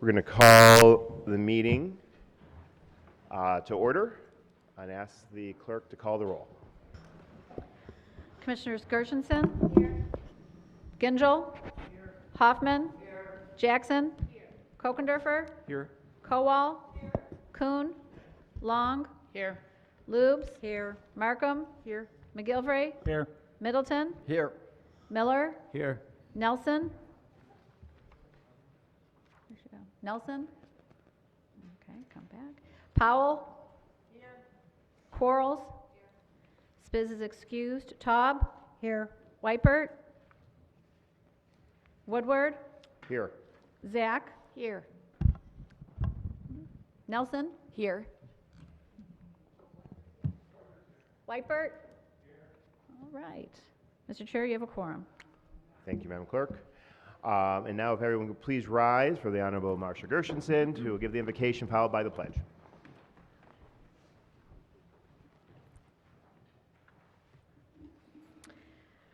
We're going to call the meeting to order and ask the clerk to call the roll. Commissioners Gershenson. Here. Gingell. Here. Hoffman. Here. Jackson. Here. Kokendorfer. Here. Kowal. Here. Kuhn. Long. Here. Lubes. Here. Markham. Here. McGilvray. Here. Middleton. Here. Miller. Here. Nelson. Where'd she go? Nelson. Okay, come back. Powell. Here. Quarles. Here. Spiz is excused. Taub. Here. Weipert. Woodward. Here. Zach. Here. Nelson. Here. Weipert. All right. Mr. Chair, you have a quorum. Thank you, Madam Clerk. And now if everyone could please rise for the Honorable Marcia Gershenson to give the invocation followed by the pledge.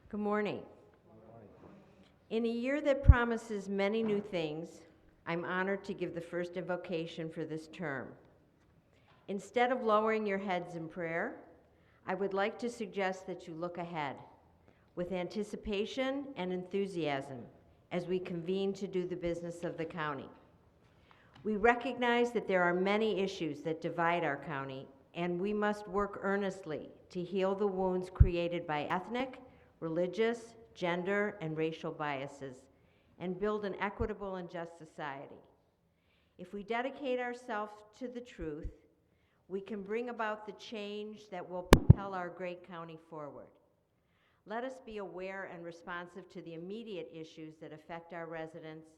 Good morning. In a year that promises many new things, I'm honored to give the first invocation for this term. Instead of lowering your heads in prayer, I would like to suggest that you look ahead with anticipation and enthusiasm as we convene to do the business of the county. We recognize that there are many issues that divide our county, and we must work earnestly to heal the wounds created by ethnic, religious, gender, and racial biases, and build an equitable and just society. If we dedicate ourselves to the truth, we can bring about the change that will propel our great county forward. Let us be aware and responsive to the immediate issues that affect our residents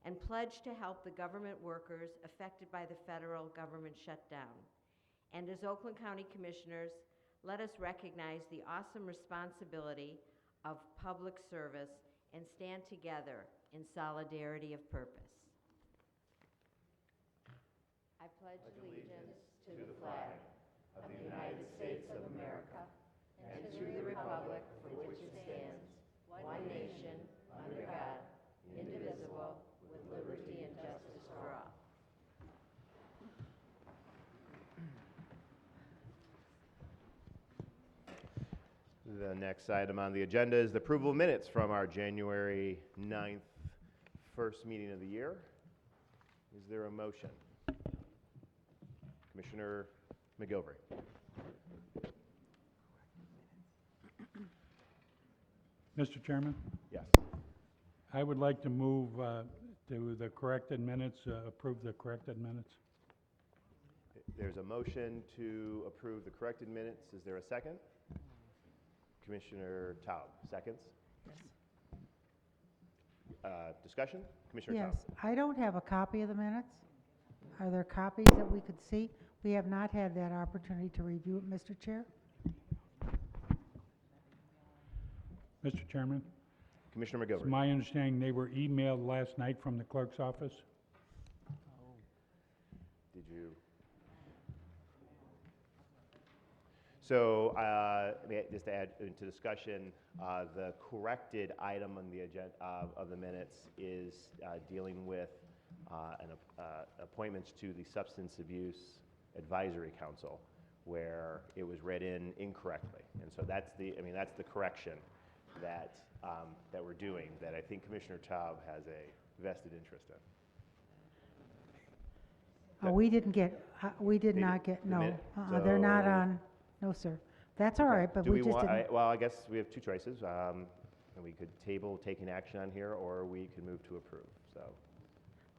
and pledge to help the government workers affected by the federal government shutdown. And as Oakland County Commissioners, let us recognize the awesome responsibility of public service and stand together in solidarity of purpose. I pledge allegiance to the flag of the United States of America and to the republic for which it stands, one nation, under God, indivisible, with liberty and justice for all. The next item on the agenda is the approval of minutes from our January 9th first meeting of the year. Is there a motion? Commissioner McGilvray. Mr. Chairman, Yes. I would like to move to the corrected minutes, approve the corrected minutes. There's a motion to approve the corrected minutes. Is there a second? Commissioner Taub, seconds? Yes. Discussion? Commissioner Taub. Yes, I don't have a copy of the minutes. Are there copies that we could see? We have not had that opportunity to review it, Mr. Chair. Mr. Chairman, Commissioner it's McGilvray. my understanding they were emailed last night from the clerk's office. Did you? So, just to add into discussion, the corrected item on the agenda of the minutes is dealing with appointments to the Substance Abuse Advisory Council, where it was read in incorrectly, and so that's the correction that that we're doing. That I think Commissioner Taub has a vested interest in. We didn't get, we did not get, no. They're not on, no, sir. That's all right, but we just didn't. Well, I guess we have two choices. And we could table taking action on here, or we could move to approve, so.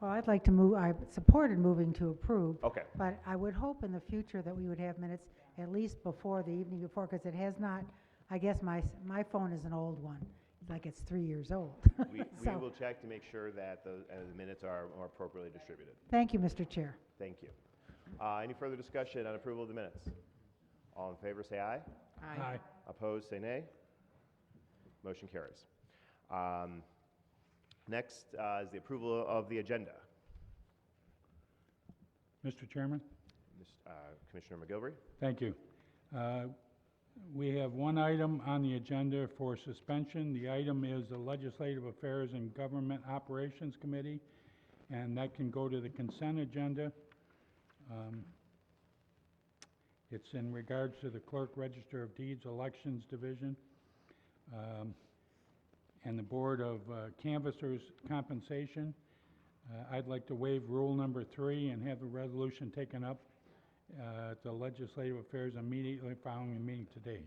Well, I'd like to move, I supported moving to approve. Okay. But I would hope in the future that we would have minutes at least before the evening before, because it has not, I guess my phone is an old one. It's like it's 3 years old. We So, will check to make sure that the minutes are more appropriately distributed. thank you, Mr. Chair. Thank you. Any further discussion on approval of the minutes? All in favor, say aye. Aye. Opposed, say nay. Motion carries. Next is the approval of the agenda. Mr. Chairman, Commissioner McGilvray. thank you. We have one item on the agenda for suspension. The item is the Legislative Affairs and Government Operations Committee, and that can go to the consent agenda. It's in regards to the Clerk Register of Deeds Elections Division, and the Board of Canvassers Compensation. I'd like to waive rule number 3 and have the resolution taken up at the Legislative Affairs immediately following the meeting today.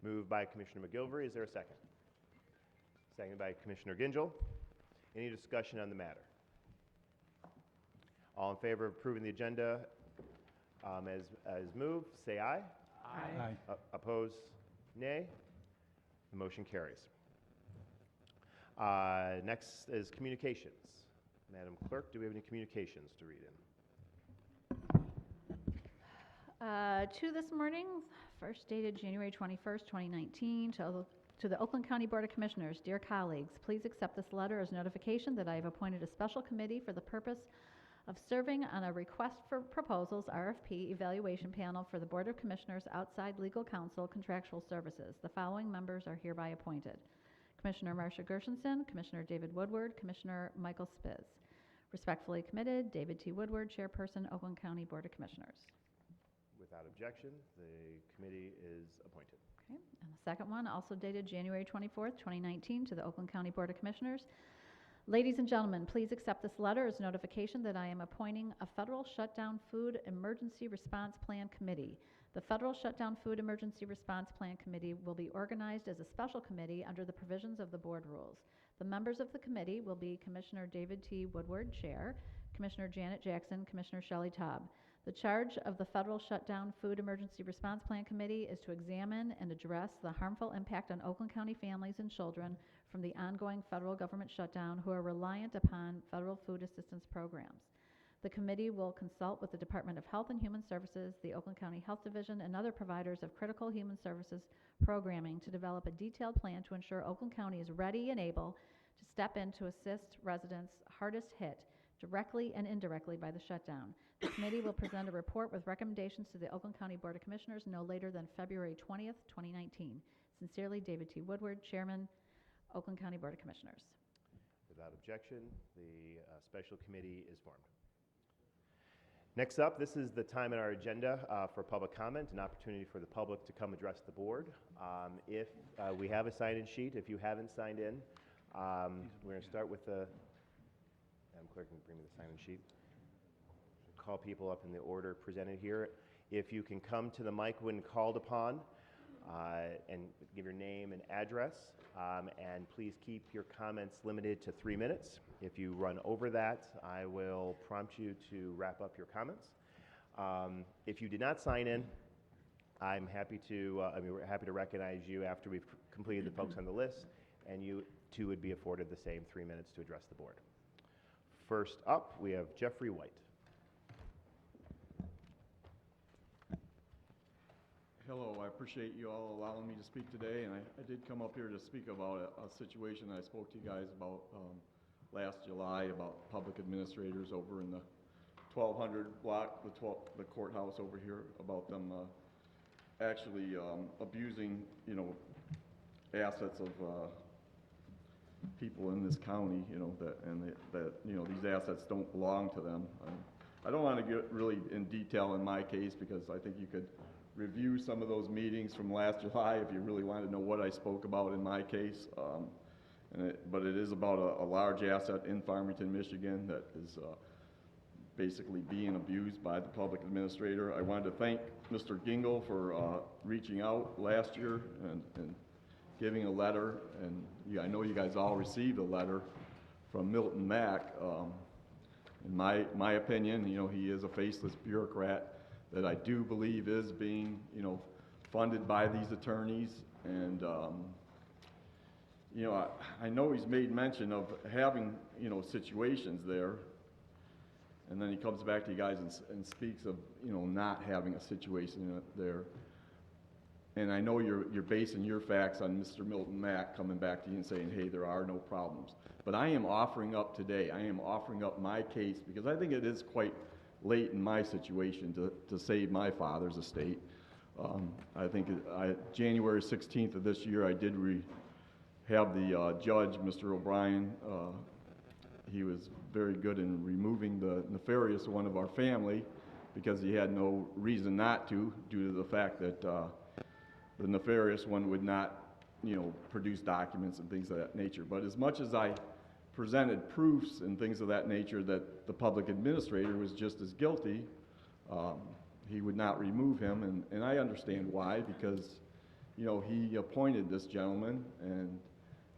Moved by Commissioner McGilvery. Is there a second? Seconded by Commissioner Gingell. Any discussion on the matter? All in favor of approving the agenda as moved, say aye. Aye. Opposed, nay. The motion carries. Next is communications. Madam Clerk, do we have any communications to read in? Two this morning, first dated January 21st, 2019, to the Oakland County Board of Commissioners. Dear colleagues, please accept this letter as notification that I have appointed a special committee for the purpose of serving on a request for proposals RFP evaluation panel for the Board of Commissioners outside legal counsel contractual services. The following members are hereby appointed: Commissioner Marcia Gershenson, Commissioner David Woodward, Commissioner Michael Spiz. Respectfully committed, David T. Woodward, Chairperson, Oakland County Board of Commissioners. Without objection, the committee is appointed. Okay, and the second one, also dated January 24th, 2019, to the Oakland County Board of Commissioners. Ladies and gentlemen, please accept this letter as notification that I am appointing a Federal Shutdown Food Emergency Response Plan Committee. The Federal Shutdown Food Emergency Response Plan Committee will be organized as a special committee under the provisions of the board rules. The members of the committee will be Commissioner David T. Woodward, Chair, Commissioner Janet Jackson, Commissioner Shelley Taub. The charge of the Federal Shutdown Food Emergency Response Plan Committee is to examine and address the harmful impact on Oakland County families and children from the ongoing federal government shutdown who are reliant upon federal food assistance programs. The committee will consult with the Department of Health and Human Services, the Oakland County Health Division, and other providers of critical human services programming to develop a detailed plan to ensure Oakland County is ready and able to step in to assist residents hardest hit directly and indirectly by the shutdown. The committee will present a report with recommendations to the Oakland County Board of Commissioners no later than February 20th, 2019. Sincerely, David T. Woodward, Chairman, Oakland County Board of Commissioners. Without objection, the special committee is formed. Next up, this is the time in our agenda for public comment, an opportunity for the public to come address the board. If we have a sign-in sheet, if you haven't signed in, we're going to start with the, Madam Clerk, can you bring me the sign-in sheet? Call people up in the order presented here. If you can come to the mic when called upon and give your name and address, and please keep your comments limited to 3 minutes. If you run over that, I will prompt you to wrap up your comments. If you did not sign in, I'm happy to, we're happy to recognize you after we've completed the folks on the list, and you too would be afforded the same 3 minutes to address the board. First up, we have Jeffrey White. Hello, I appreciate you all allowing me to speak today, and I did come up here to speak about a situation I spoke to you guys about last July about public administrators over in the 1200 block, the courthouse over here, about them actually abusing, assets of people in this county, that these assets don't belong to them. I don't want to get really in detail in my case because I think you could review some of those meetings from last July if you really wanted to know what I spoke about in my case. But it is about a large asset in Farmington, Michigan that is basically being abused by the public administrator. I wanted to thank Mr. Gingell for reaching out last year and giving a letter. And I know you guys all received a letter from Milton Mack. In my opinion, he is a faceless bureaucrat that I do believe is being, funded by these attorneys. And, I know he's made mention of having, situations there. And then he comes back to you guys and speaks of, not having a situation there. And I know you're basing your facts on Mr. Milton Mack coming back to you and saying, hey, there are no problems. But I am offering up today, I am offering up my case because I think it is quite late in my situation to save my father's estate. I think January 16th of this year, I did have the judge, Mr. O'Brien, he was very good in removing the nefarious one of our family because he had no reason not to, due to the fact that the nefarious one would not, produce documents and things of that nature. But as much as I presented proofs and things of that nature that the public administrator was just as guilty, he would not remove him, and I understand why, because, he appointed this gentleman, and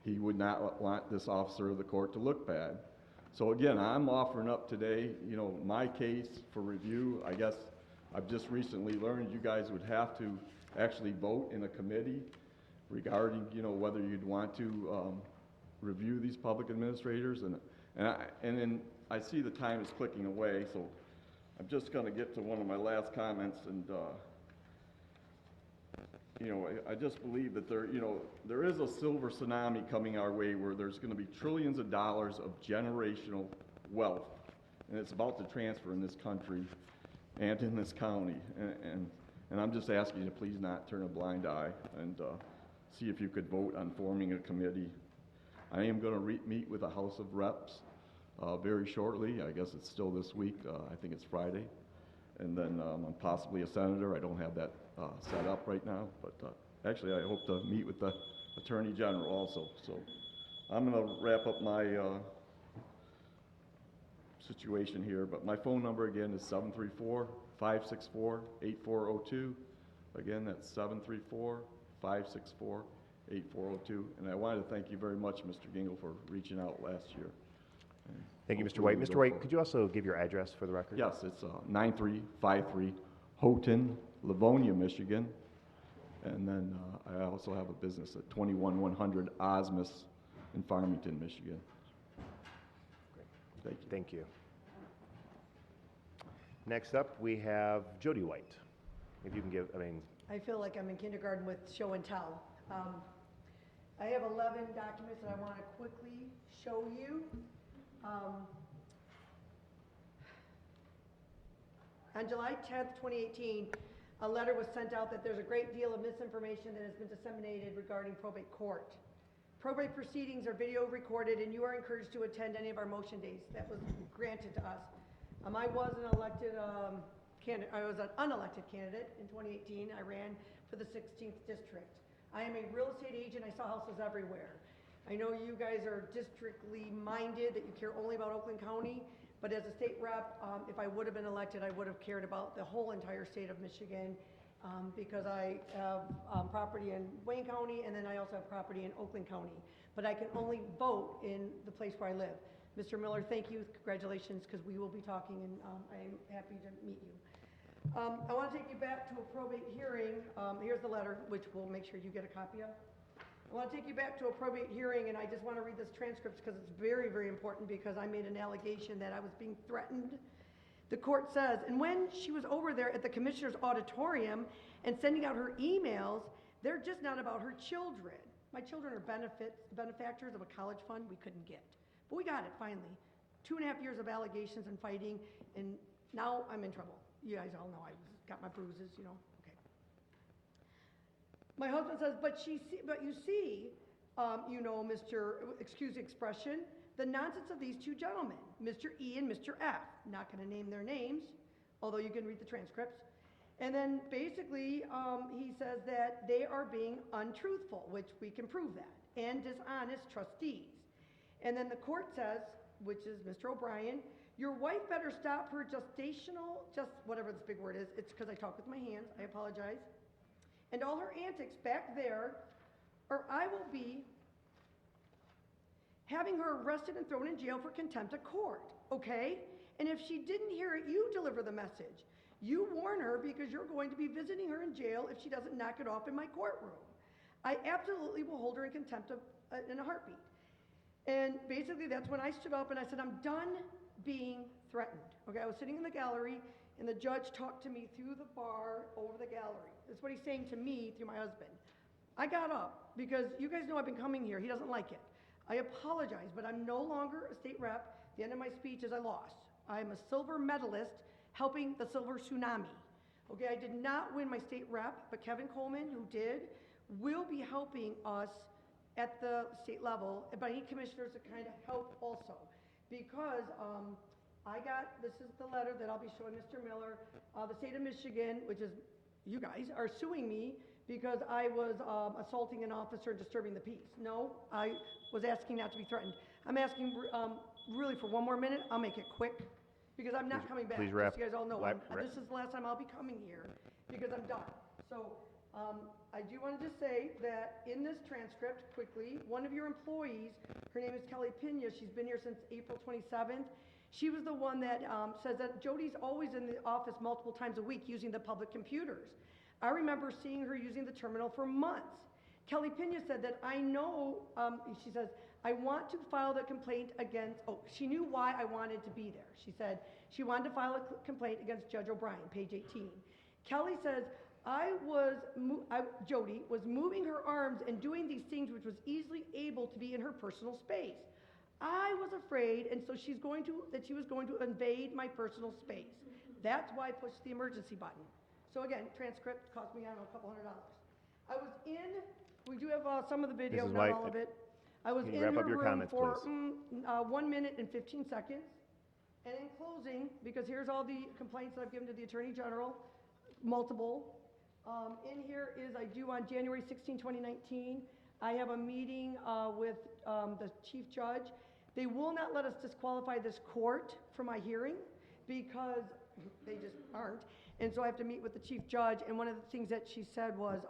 he would not want this officer of the court to look bad. So again, I'm offering up today, my case for review. I guess I've just recently learned you guys would have to actually vote in a committee regarding, whether you'd want to review these public administrators, and then I see the time is clicking away, so I'm just going to get to one of my last comments, and I just believe that there is a silver tsunami coming our way where there's going to be trillions of dollars of generational wealth, and it's about to transfer in this country and in this county, and I'm just asking you to please not turn a blind eye and see if you could vote on forming a committee. I am going to meet with the House of Reps very shortly. I guess it's still this week. I think it's Friday. And then I'm possibly a senator. I don't have that set up right now. But actually, I hope to meet with the Attorney General also. So I'm going to wrap up my situation here. But my phone number, again, is 734-564-8402. Again, that's 734-564-8402. And I wanted to thank you very much, Mr. Gingle, for reaching out last year. Thank you, Mr. White. Mr. White, could you also give your address for the record? Yes, it's 9353 Houghton, Livonia, Michigan. And then I also have a business at 21100 Osmus in Farmington, Michigan. Great. Thank you. Next up, we have Jody White. If you can give, I feel like I'm in kindergarten with show and tell. I have 11 documents that I want to quickly show you. On July 10th, 2018, a letter was sent out that there's a great deal of misinformation that has been disseminated regarding probate court. Probate proceedings are video recorded, and you are encouraged to attend any of our motion days. That was granted to us. I was an elected I was an unelected candidate in 2018. I ran for the 16th district. I am a real estate agent. I saw houses everywhere. I know you guys are districtly minded, that you care only about Oakland County, but as a state rep, if I would have been elected, I would have cared about the whole entire state of Michigan, because I have property in Wayne County, and then I also have property in Oakland County. But I can only vote in the place where I live. Mr. Miller, thank you, congratulations, because we will be talking, and I'm happy to meet you. I want to take you back to a probate hearing. Here's the letter, which we'll make sure you get a copy of. I want to take you back to a probate hearing, and I just want to read this transcript because it's very, very important, because I made an allegation that I was being threatened. The court says, and when she was over there at the commissioner's auditorium and sending out her emails, they're just not about her children. My children are benefactors of a college fund we couldn't get. But we got it, finally. 2.5 years of allegations and fighting, and now I'm in trouble. You guys all know I got my bruises, okay. My husband says, but you see, Mr., excuse the expression, the nonsense of these two gentlemen, Mr. E and Mr. F. Not going to name their names, although you can read the transcripts. And then basically, he says that they are being untruthful, which we can prove that, and dishonest trustees. And then the court says, which is Mr. O'Brien, your wife better stop her whatever this big word is, it's because I talk with my hands, I apologize, and all her antics back there, or I will be having her arrested and thrown in jail for contempt of court, okay? And if she didn't hear it, you deliver the message. You warn her, because you're going to be visiting her in jail if she doesn't knock it off in my courtroom. I absolutely will hold her in contempt in a heartbeat. And basically that's when I stood up and I said, I'm done being threatened. Okay, I was sitting in the gallery and the judge talked to me through the bar over the gallery. That's what he's saying to me through my husband. I got up because you guys know I've been coming here. He doesn't like it. I apologize, but I'm no longer a state rep. The end of my speech is I lost. I'm a silver medalist helping the silver tsunami. Okay, I did not win my state rep, but Kevin Coleman, who did, will be helping us at the state level, but I need commissioners to kind of help also. because, this is the letter that I'll be showing Mr. Miller. The state of Michigan, which is you guys, are suing me because I was assaulting an officer and disturbing the peace. No, I was asking not to be threatened. I'm asking really for one more minute. I'll make it quick because I'm not coming back. please just wrap- so you guys all know, wrap- this is the last time I'll be coming here because I'm done. So I do want to just say that in this transcript, quickly, one of your employees, her name is Kelly Pena, she's been here since April 27th. She was the one that says that Jody's always in the office multiple times a week using the public computers. I remember seeing her using the terminal for months. Kelly Pena said that I know, she says, I want to file the complaint against, she knew why I wanted to be there. She said she wanted to file a complaint against Judge O'Brien, page 18. Kelly says, Jody was moving her arms and doing these things which was easily able to be in her personal space. I was afraid, and so she was going to invade my personal space. That's why I pushed the emergency button. So again, transcript cost me, I don't know, a couple $100. We do have some of the video, Mrs. not White, all of it. I was can in you wrap her up your room comments, for please? 1 minute and 15 seconds. And in closing, because here's all the complaints that I've given to the Attorney General, multiple. In here is, I do on January 16, 2019, I have a meeting with the Chief Judge. They will not let us disqualify this court for my hearing because they just aren't. And so I have to meet with the Chief Judge, and one of the things that she said was,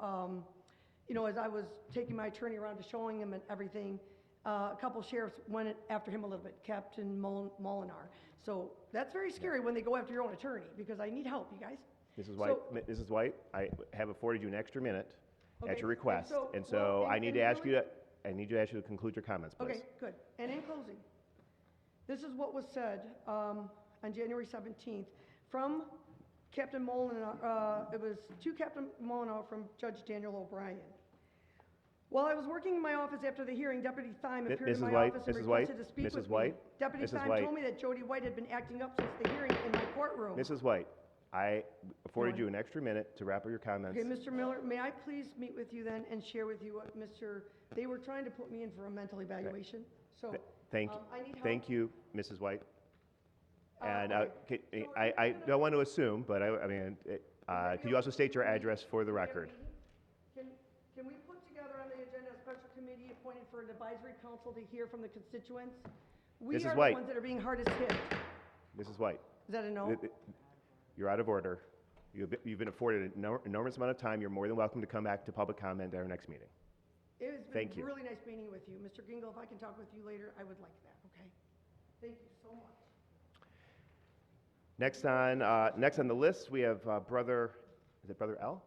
as I was taking my attorney around to showing him and everything, a couple sheriffs went after him a little bit, Captain Molinar. So that's very scary when they go after your own attorney, because I need help, you guys. Mrs. White, So- Mrs. White, I have afforded you an extra minute Okay, at your request, so- and well, so and- I need and to ask really- you to conclude your comments, please. Okay, good. And in closing, this is what was said on January 17th from Captain Molinar. It was to Captain Molinar from Judge Daniel O'Brien. While I was working in my office after the hearing, Deputy Thyme appeared in Mrs. my White, office and Mrs. White, requested to speak Mrs. with White, me. Deputy Mrs. Thyme White. told me that Jody White had been acting up since the hearing in my courtroom. Mrs. White, I afforded on. you an extra minute to wrap up your comments. Okay, Mr. Miller, may I please meet with you then and share with you what they were trying to put me in for a mental evaluation. So, Thank I need help. Thank you, Mrs. White. And okay. I don't want to assume, but could you also state your address for the record? Can we put together on the agenda a special committee appointed for an advisory council to hear from the constituents? We Mrs. are the White. ones that are being hardest hit. Mrs. White, Is that a no? you're out of order. You've been afforded an enormous amount of time. You're more than welcome to come back to public comment at our next meeting. It has Thank been you. really nice meeting with you. Mr. Gingle, if I can talk with you later, I would like that, okay? Thank you so much. Next on the list, we have Brother L?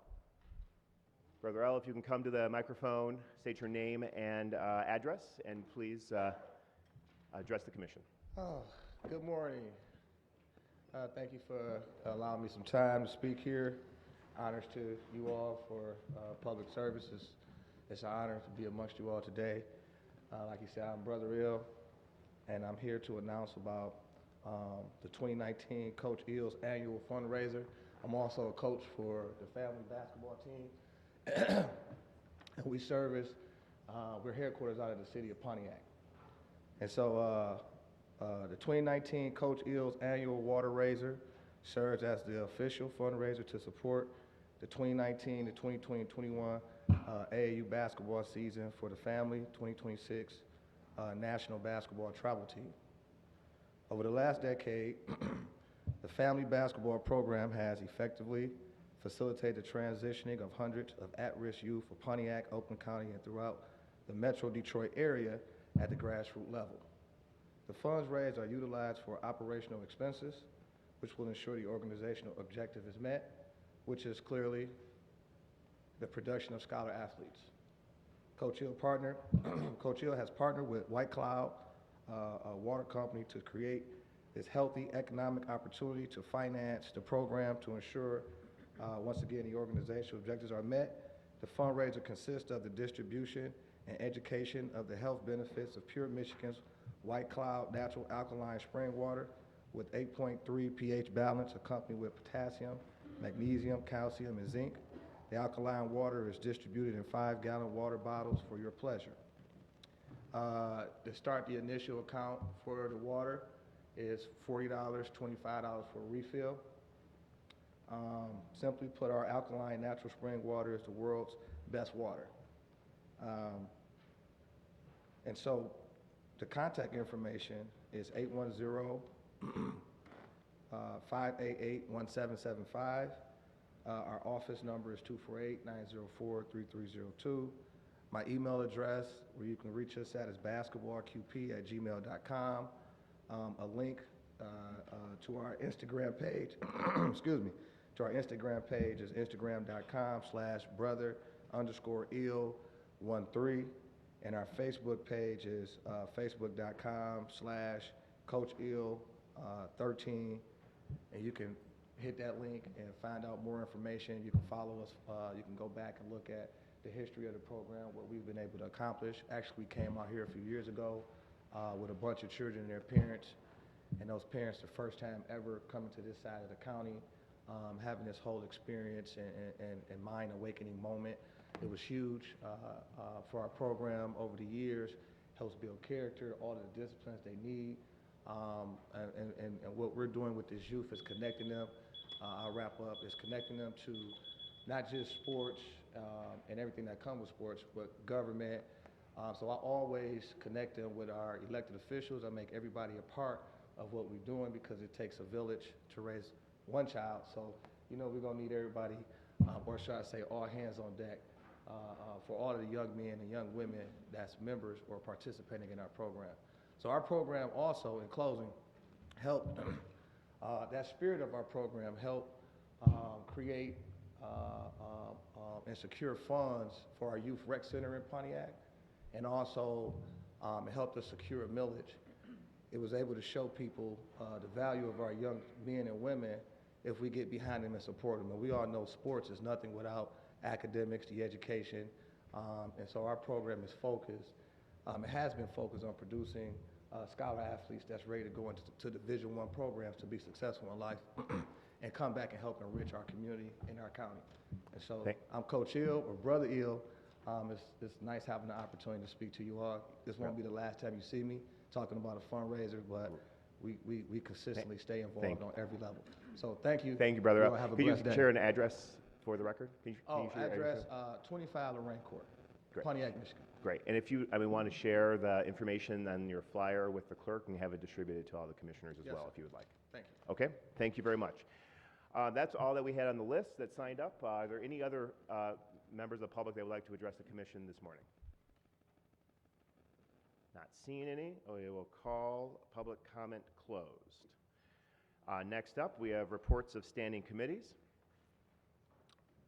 Brother L, if you can come to the microphone, state your name and address, and please address the commission. Oh, good morning. Thank you for allowing me some time to speak here. Honors to you all for public services. It's an honor to be amongst you all today. Like you said, I'm Brother Ill, and I'm here to announce about the 2019 Coach Ill's annual fundraiser. I'm also a coach for the family basketball team. And we service, we're headquarters out of the city of Pontiac. And so the 2019 Coach Ill's annual water raiser serves as the official fundraiser to support the 2019 to 2020-21 AAU basketball season for the family 2026 national basketball travel team. Over the last decade, the family basketball program has effectively facilitated the transitioning of hundreds of at-risk youth for Pontiac, Oakland County, and throughout the Metro Detroit area at the grassroots level. The funds raised are utilized for operational expenses, which will ensure the organizational objective is met, which is clearly the production of scholar athletes. Coach Ill has partnered with White Cloud, a water company, to create this healthy economic opportunity to finance the program to ensure, once again, the organizational objectives are met. The fundraiser consists of the distribution and education of the health benefits of Pure Michigan's White Cloud natural alkaline spring water with 8.3 pH balance accompanied with potassium, magnesium, calcium, and zinc. The alkaline water is distributed in 5-gallon water bottles for your pleasure. To start the initial account for the water, is $40, $25 for a refill. Simply put, our alkaline natural spring water is the world's best water. And so the contact information is 810-588-1775. Our office number is 248-904-3302. My email address, where you can reach us at, is basketballqp@gmail.com. A link to our Instagram page, excuse me, to our Instagram page is instagram.com/brother_ill13. And our Facebook page is facebook.com/coachill13. And you can hit that link and find out more information. You can follow us. You can go back and look at the history of the program, what we've been able to accomplish. Actually, we came out here a few years ago with a bunch of children and their parents. And those parents, the first time ever coming to this side of the county, having this whole experience and mind-awakening moment. It was huge for our program over the years. Helps build character, all of the disciplines they need. And what we're doing with this youth is connecting them. I'll wrap up, is connecting them to not just sports and everything that comes with sports, but government. So I always connect them with our elected officials. I make everybody a part of what we're doing because it takes a village to raise one child. So, you know, we're gonna need everybody, or should I say all hands on deck, for all of the young men and young women that's members or participating in our program. So our program also, in closing, help, that spirit of our program help create and secure funds for our youth rec center in Pontiac, and also it helped us secure a millage. It was able to show people the value of our young men and women if we get behind them and support them. And we all know sports is nothing without academics, the education, and so our program is focused. It has been focused on producing scholar athletes that's ready to go into Division I programs to be successful in life and come back and help enrich our community and our county. And so I'm Coach Ill, or Brother Ill. It's nice having the opportunity to speak to you all. This won't be the last time you see me talking about a fundraiser, but we consistently stay involved on every level. So thank you. Thank you, Brother. You all have a Could you blessed day. share an address for the record? Can you share your Address 25 Lorraine Court, Great. Pontiac, Michigan. Great. And if you, want to share the information on your flyer with the clerk and have it distributed to all the commissioners as Yes, well, sir. if you would like. Thank you. Okay? Thank you very much. That's all that we had on the list that signed up. Are there any other members of the public that would like to address the commission this morning? Not seeing any. We will call public comment closed. Next up, we have reports of standing committees.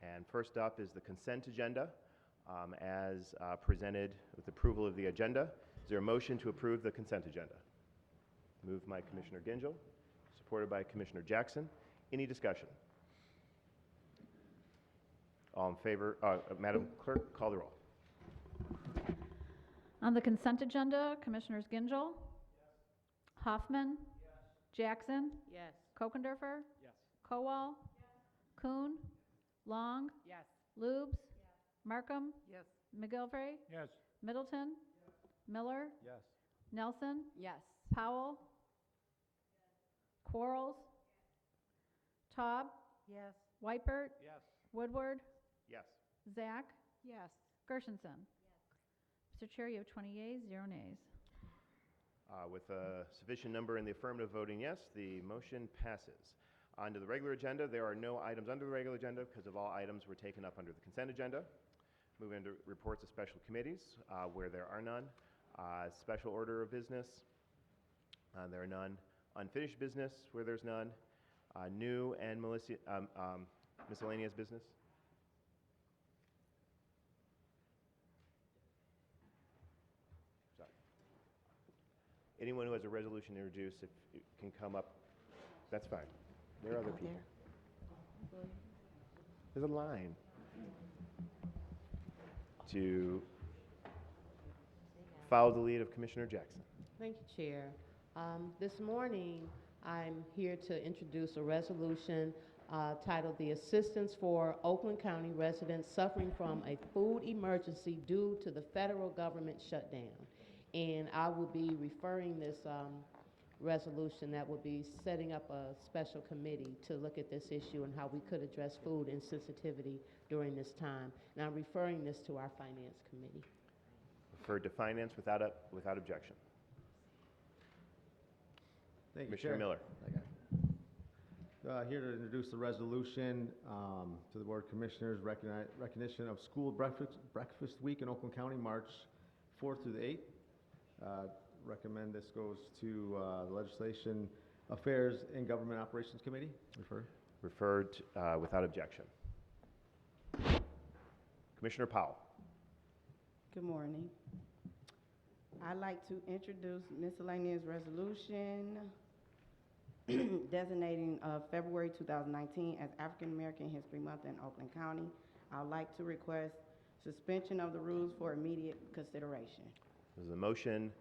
And first up is the consent agenda as presented with approval of the agenda. Is there a motion to approve the consent agenda? Moved by Commissioner Gingell, supported by Commissioner Jackson. Any discussion? All in favor, Madam Clerk, call the roll. On the consent agenda, Commissioners Gingell? Hoffman? Jackson? Yes. Kokendorfer? Yes. Kowal? Kuhn? Long? Yes. Lubes? Markham? Yes. McGilvray? Yes. Middleton? Miller? Yes. Nelson? Yes. Powell? Quarles? Taub? Yes. Whitebert? Yes. Woodward? Yes. Zach? Yes. Gershenson? Mr. Chair, you have 20 yeas, 0 nays. With a sufficient number in the affirmative voting yes, the motion passes. On to the regular agenda. There are no items under the regular agenda because of all items were taken up under the consent agenda. Moving into reports of special committees where there are none. Special order of business, there are none. Unfinished business where there's none. New and miscellaneous business. Sorry. Anyone who has a resolution to introduce, if it can come up, that's fine. There are other people. There's a line to follow the lead of Commissioner Jackson. Thank you, Chair. This morning, I'm here to introduce a resolution titled "The Assistance for Oakland County Residents Suffering from a Food Emergency Due to the Federal Government Shutdown." And I will be referring this resolution that would be setting up a special committee to look at this issue and how we could address food insensitivity during this time. And I'm referring this to our Finance Committee. Referred to Finance without objection. Thank you, Commissioner Chair. Miller. Here to introduce the resolution to the Board of Commissioners, recognition of School Breakfast Week in Oakland County, March 4th through the 8th. Recommend this goes to the Legislation Affairs and Government Operations Committee. Referred without objection. Commissioner Powell. Good morning. I'd like to introduce miscellaneous resolution designating February 2019 as African American History Month in Oakland County. I'd like to request suspension of the rules for immediate consideration. There's a motion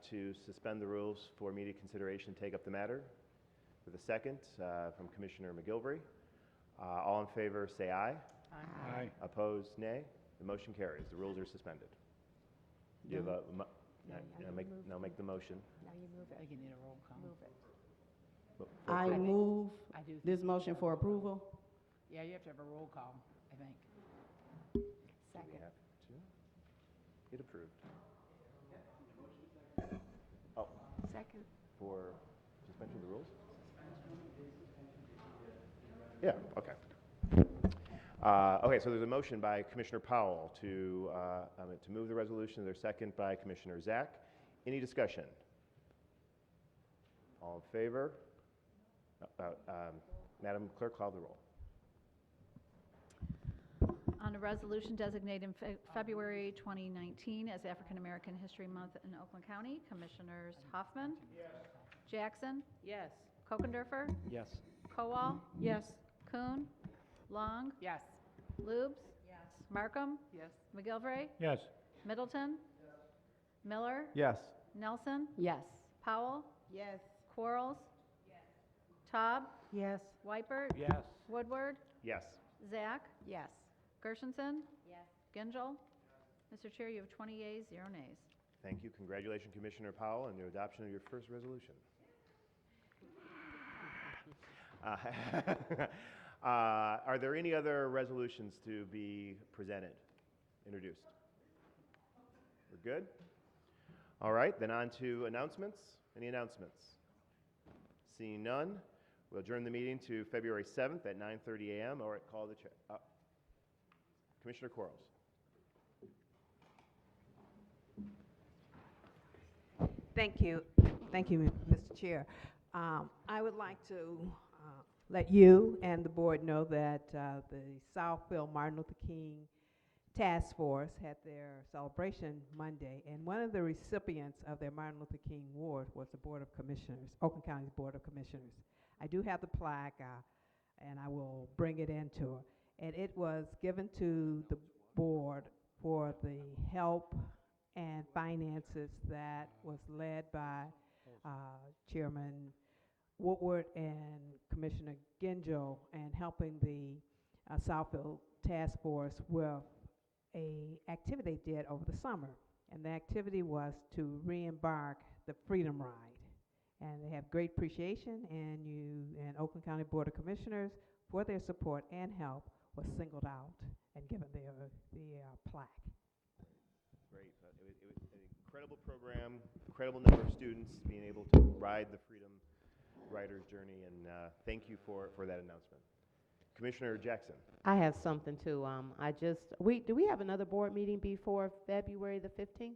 to suspend the rules for immediate consideration, take up the matter. With a second from Commissioner McGilvery. All in favor say aye. Aye. Opposed, nay. The motion carries. The rules are suspended. You have a, now make the motion. Now you move it. I think you need a roll call. Move it. I move this motion for approval. Yeah, you have to have a roll call, I think. We Second. have to get approved. Oh, Second. for suspension of the rules? Yeah, okay. Okay, so there's a motion by Commissioner Powell to move the resolution. There's a second by Commissioner Zach. Any discussion? All in favor? Madam Clerk, call the roll. On a resolution designating February 2019 as African American History Month in Oakland County, Commissioners Hoffman? Yes. Jackson? Yes. Kokendorfer? Yes. Kowal? Yes. Kuhn? Long? Yes. Lubes? Yes. Markham? Yes. McGilvray? Yes. Middleton? Miller? Yes. Nelson? Yes. Powell? Yes. Quarles? Taub? Yes. Weipert? Yes. Woodward? Yes. Zach? Yes. Gershenson? Yes. Gingell? Mr. Chair, you have 20 yeas, 0 nays. Thank you. Congratulations, Commissioner Powell, on the adoption of your first resolution. Are there any other resolutions to be presented, introduced? We're good? All right, then on to announcements. Any announcements? Seeing none, we'll adjourn the meeting to February 7th at 9:30 a.m. or call the chair. Commissioner Quarles. Thank you. Thank you, Mr. Chair. I would like to let you and the board know that the Southfield Martin Luther King Task Force had their celebration Monday, and one of the recipients of their Martin Luther King Award was the Board of Commissioners, Oakland County's Board of Commissioners. I do have the plaque, and I will bring it into her. And it was given to the board for the help and finances that was led by Chairman Woodward and Commissioner Gingell, and helping the Southfield Task Force with a activity they did over the summer. And the activity was to re-embark the Freedom Ride. And they have great appreciation, and you and Oakland County Board of Commissioners, for their support and help, was singled out and given the plaque. Great. It was an incredible program, incredible number of students being able to ride the Freedom Riders journey, and thank you for that announcement. Commissioner Jackson. I have something too. Do we have another board meeting before February the 15th?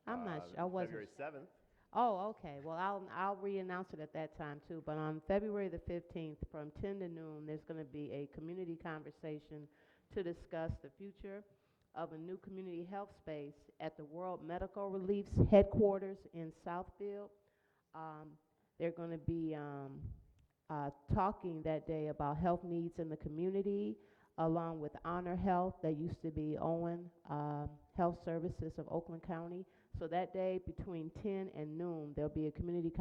I'm not sure. I wasn't. February 7th. Oh, okay. Well, I'll re-announce it at that time too. But on February the 15th, from 10 to noon, there's going to be a community conversation to discuss the future of a new community health space at the World Medical Relief's headquarters in Southfield. They're going to be talking that day about health needs in the community, along with Honor Health, that used to be Owen Health Services of Oakland County. So that day, between 10 and noon, there'll be a community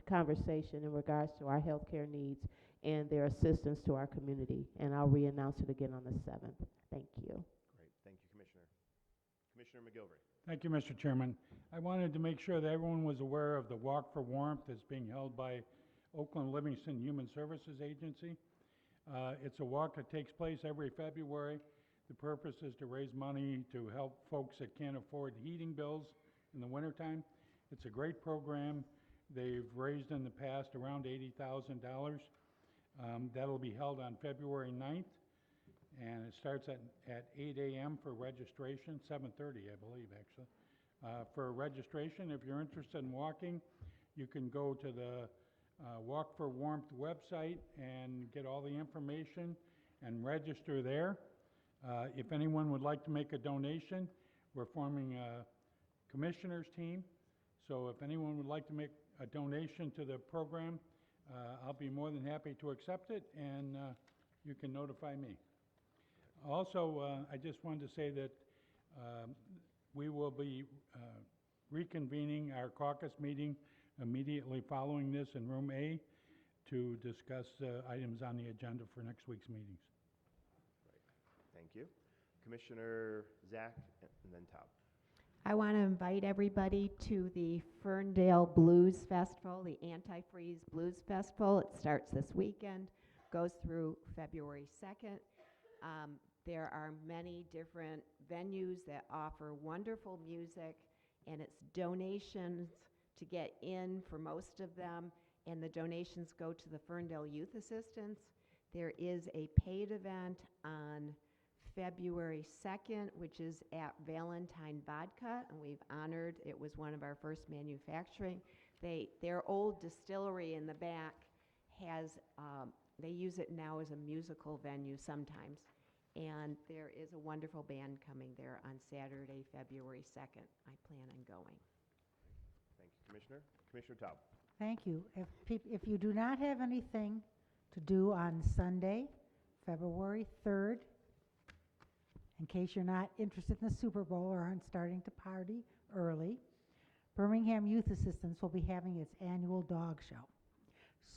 conversation in regards to our healthcare needs and their assistance to our community. And I'll re-announce it again on the 7th. Thank you. Great. Thank you, Commissioner. Commissioner McGilvery. Thank you, Mr. Chairman. I wanted to make sure that everyone was aware of the Walk for Warmth that's being held by Oakland Livingston Human Services Agency. It's a walk that takes place every February. The purpose is to raise money to help folks that can't afford heating bills in the wintertime. It's a great program. They've raised in the past around $80,000. That'll be held on February 9th, and it starts at 8 a.m. for registration, 7:30, I believe, actually. For registration, if you're interested in walking, you can go to the Walk for Warmth website and get all the information and register there. If anyone would like to make a donation, we're forming a commissioners team. So if anyone would like to make a donation to the program, I'll be more than happy to accept it, and you can notify me. Also, I just wanted to say that we will be reconvening our caucus meeting immediately following this in Room A to discuss items on the agenda for next week's meetings. Thank you. Commissioner Zach, and then Tom. I want to invite everybody to the Ferndale Blues Festival, the Antifreeze Blues Festival. It starts this weekend, goes through February 2nd. There are many different venues that offer wonderful music, and it's donations to get in for most of them, and the donations go to the Ferndale Youth Assistance. There is a paid event on February 2nd, which is at Valentine Vodka, and we've honored, it was one of our first manufacturing. Their old distillery in the back has, they use it now as a musical venue sometimes. And there is a wonderful band coming there on Saturday, February 2nd. I plan on going. Thank you, Commissioner. Commissioner Taub. Thank you. If you do not have anything to do on Sunday, February 3rd, in case you're not interested in the Super Bowl or aren't starting to party early, Birmingham Youth Assistance will be having its annual dog show.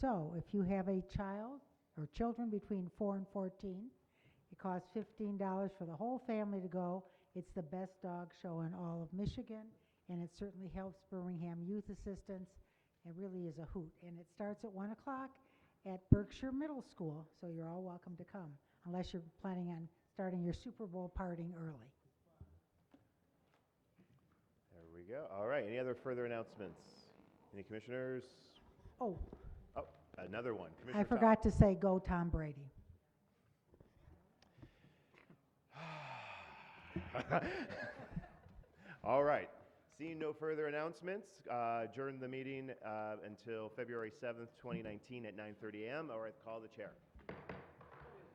So if you have a child or children between 4 and 14, it costs $15 for the whole family to go. It's the best dog show in all of Michigan, and it certainly helps Birmingham Youth Assistance. It really is a hoot. And it starts at 1 o'clock at Berkshire Middle School, so you're all welcome to come, unless you're planning on starting your Super Bowl partying early. There we go. All right, any other further announcements? Any commissioners? Oh, Another one. I Commissioner forgot to say, go Tom Brady. All right. Seeing no further announcements, adjourn the meeting until February 7th, 2019 at 9:30 a.m. Or I call the chair.